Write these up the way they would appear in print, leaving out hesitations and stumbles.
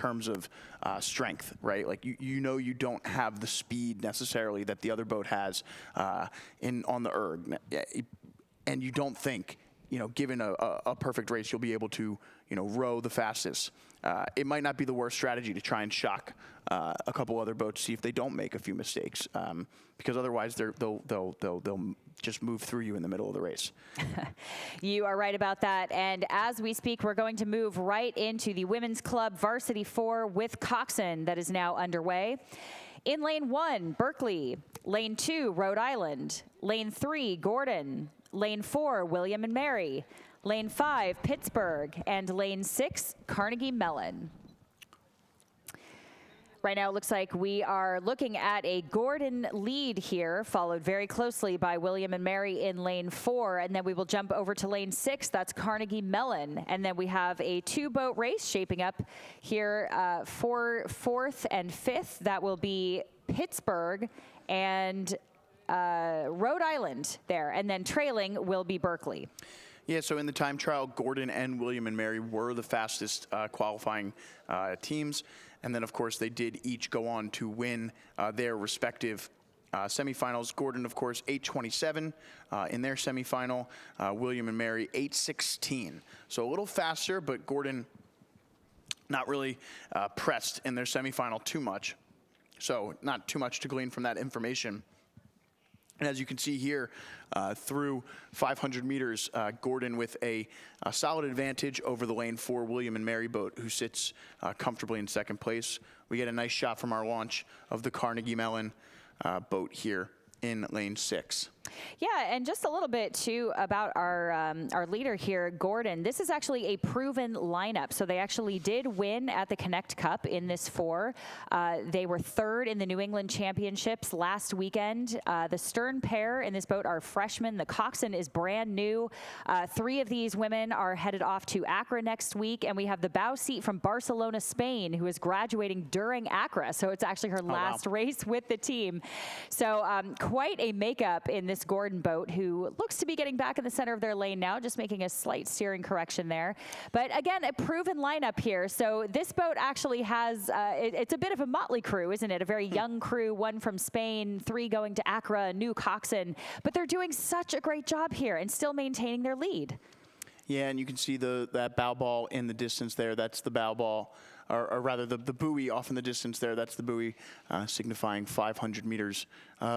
terms of strength, right? Like you know you don't have the speed necessarily that the other boat has on the erg, and you don't think, given a perfect race, you'll be able to, row the fastest. It might not be the worst strategy to try and shock a couple other boats, see if they don't make a few mistakes, because otherwise they'll just move through you in the middle of the race. You are right about that. And as we speak, we're going to move right into the Women's Club Varsity 4 with coxswain that is now underway. In lane 1, Berkeley. Lane 2, Rhode Island. Lane 3, Gordon. Lane 4, William and Mary. Lane 5, Pittsburgh. And lane 6, Carnegie Mellon. Right now, it looks like we are looking at a Gordon lead here, followed very closely by William and Mary in lane 4. And then we will jump over to lane 6. That's Carnegie Mellon. And then we have a 2-boat race shaping up here for 4th and 5th. That will be Pittsburgh and Rhode Island there. And then trailing will be Berkeley. Yeah, so in the time trial, Gordon and William and Mary were the fastest qualifying teams. And then, of course, they did each go on to win their respective semifinals. Gordon, of course, 8:27 in their semifinal. William and Mary, 8:16. So a little faster, but Gordon not really pressed in their semifinal too much. So not too much to glean from that information. And as you can see here, through 500 meters, Gordon with a solid advantage over the lane 4 William and Mary boat, who sits comfortably in 2nd place. We get a nice shot from our launch of the Carnegie Mellon boat here in lane 6. Yeah, and just a little bit, too, about our leader here, Gordon. This is actually a proven lineup. So they actually did win at the Connect Cup in this 4. They were 3rd in the New England Championships last weekend. The stern pair in this boat are freshmen. The coxswain is brand new. 3 of these women are headed off to Accra next week. And we have the bow seat from Barcelona, Spain, who is graduating during Accra. So it's actually her last race with the team. So quite a makeup in this Gordon boat, who looks to be getting back in the center of their lane now, just making a slight steering correction there. But again, a proven lineup here. So this boat actually has, it's a bit of a motley crew, isn't it? A very young crew, 1 from Spain, 3 going to Accra, a new coxswain. But they're doing such a great job here and still maintaining their lead. Yeah, and you can see that bow ball in the distance there. That's the bow ball, or rather the buoy off in the distance there. That's the buoy signifying 500 meters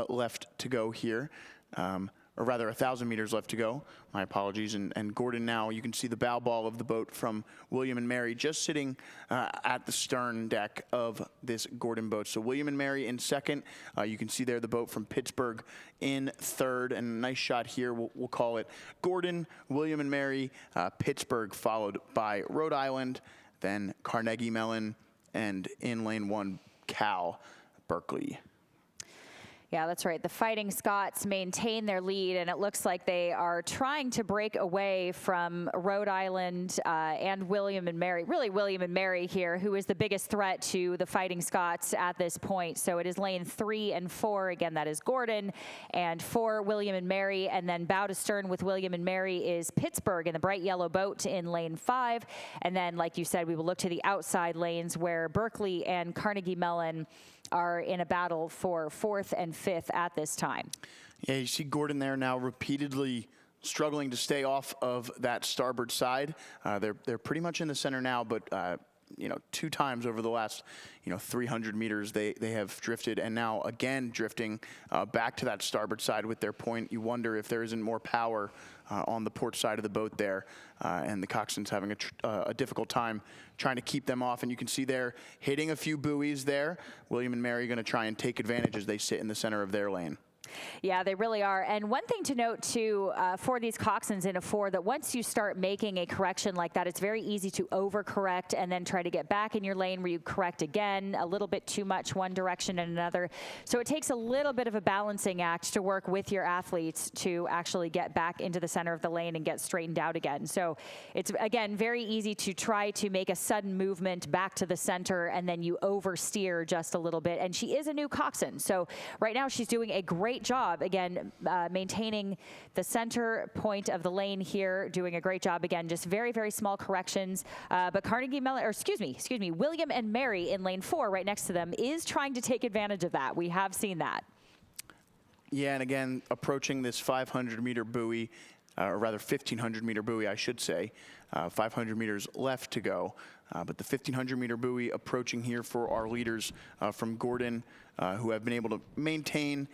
left to go here. Or rather 1,000 meters left to go. My apologies. And Gordon now, you can see the bow ball of the boat from William and Mary just sitting at the stern deck of this Gordon boat. So William and Mary in 2nd. You can see there the boat from Pittsburgh in 3rd. And a nice shot here, we'll call it Gordon, William and Mary, Pittsburgh, followed by Rhode Island, then Carnegie Mellon, and in lane 1, Cal, Berkeley. Yeah, that's right. The Fighting Scots maintain their lead, and it looks like they are trying to break away from Rhode Island and William and Mary. Really, William and Mary here, who is the biggest threat to the Fighting Scots at this point. So it is lane 3 and 4. Again, that is Gordon, and 4, William and Mary. And then bow to stern with William and Mary is Pittsburgh in the bright yellow boat in lane 5. And then, like you said, we will look to the outside lanes where Berkeley and Carnegie Mellon are in a battle for 4th and 5th at this time. Yeah, you see Gordon there now repeatedly struggling to stay off of that starboard side. They're pretty much in the center now, but 2 times over the last 300 meters they have drifted, and now again drifting back to that starboard side with their point. You wonder if there isn't more power on the port side of the boat there, and the coxswain's having a difficult time trying to keep them off. And you can see they're hitting a few buoys there. William and Mary are going to try and take advantage as they sit in the center of their lane. Yeah, they really are. And one thing to note, too, for these coxswains in a 4, that once you start making a correction like that, it's very easy to overcorrect and then try to get back in your lane where you correct again a little bit too much one direction and another. So it takes a little bit of a balancing act to work with your athletes to actually get back into the center of the lane and get straightened out again. So it's, again, very easy to try to make a sudden movement back to the center and then you oversteer just a little bit. And she is a new coxswain. So right now she's doing a great great job, again, maintaining the center point of the lane here, doing a great job. Again, just very, very small corrections. But Carnegie Mellon, or excuse me, William and Mary in lane 4 right next to them is trying to take advantage of that. We have seen that. Yeah, and again, approaching this 500-meter buoy, or rather 1,500-meter buoy, I should say. 500 meters left to go. But the 1,500-meter buoy approaching here for our leaders from Gordon, who have been able to maintain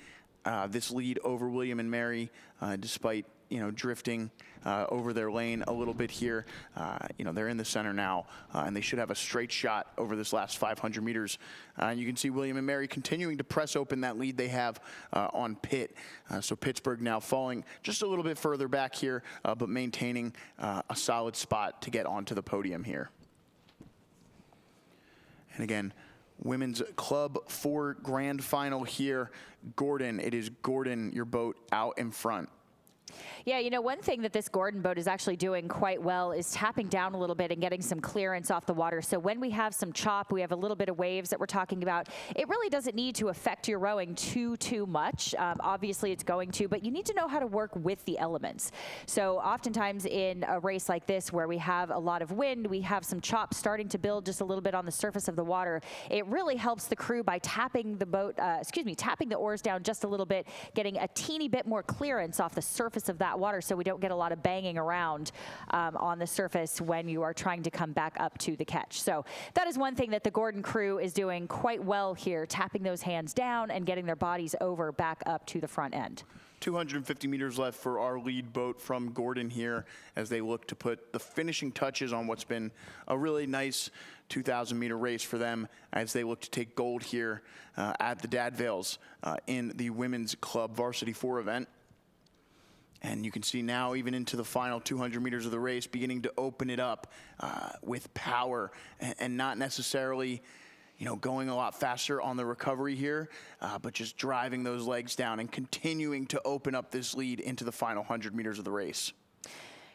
this lead over William and Mary, despite drifting over their lane a little bit here. They're in the center now, and they should have a straight shot over this last 500 meters. And you can see William and Mary continuing to press open that lead they have on Pitt. So Pittsburgh now falling just a little bit further back here, but maintaining a solid spot to get onto the podium here. And again, Women's Club 4 grand final here. Gordon, it is Gordon, your boat, out in front. Yeah, one thing that this Gordon boat is actually doing quite well is tapping down a little bit and getting some clearance off the water. So when we have some chop, we have a little bit of waves that we're talking about, it really doesn't need to affect your rowing too much. Obviously, it's going to, but you need to know how to work with the elements. So oftentimes in a race like this where we have a lot of wind, we have some chop starting to build just a little bit on the surface of the water. It really helps the crew by tapping the boat, tapping the oars down just a little bit, getting a teeny bit more clearance off the surface of that water so we don't get a lot of banging around on the surface when you are trying to come back up to the catch. So that is one thing that the Gordon crew is doing quite well here, tapping those hands down and getting their bodies over back up to the front end. 250 meters left for our lead boat from Gordon here as they look to put the finishing touches on what's been a really nice 2,000-meter race for them as they look to take gold here at the Dad Vails in the Women's Club Varsity 4 event. And you can see now, even into the final 200 meters of the race, beginning to open it up with power and not necessarily, going a lot faster on the recovery here, but just driving those legs down and continuing to open up this lead into the final 100 meters of the race.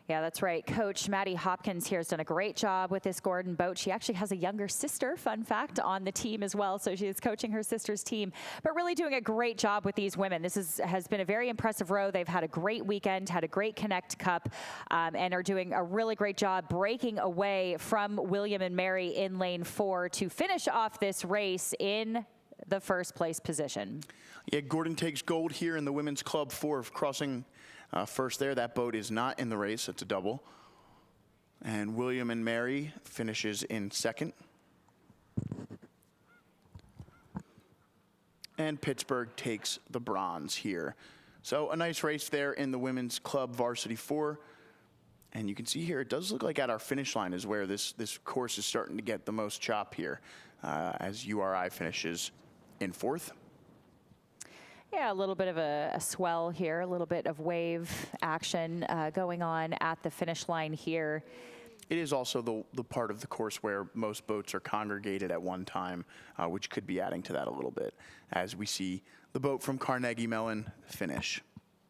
Yeah, that's right. Coach Maddie Hopkins here has done a great job with this Gordon boat. She actually has a younger sister, fun fact, on the team as well. So she is coaching her sister's team, but really doing a great job with these women. This has been a very impressive row. They've had a great weekend, had a great Connect Cup, and are doing a really great job breaking away from William and Mary in lane 4 to finish off this race in the first place position. Yeah, Gordon takes gold here in the Women's Club 4, crossing first there. That boat is not in the race. It's a double. And William and Mary finishes in second. And Pittsburgh takes the bronze here. So a nice race there in the Women's Club Varsity 4. And you can see here, it does look like at our finish line is where this course is starting to get the most chop here as URI finishes in 4th. Yeah, a little bit of a swell here, a little bit of wave action going on at the finish line here. It is also the part of the course where most boats are congregated at one time, which could be adding to that a little bit as we see the boat from Carnegie Mellon finish.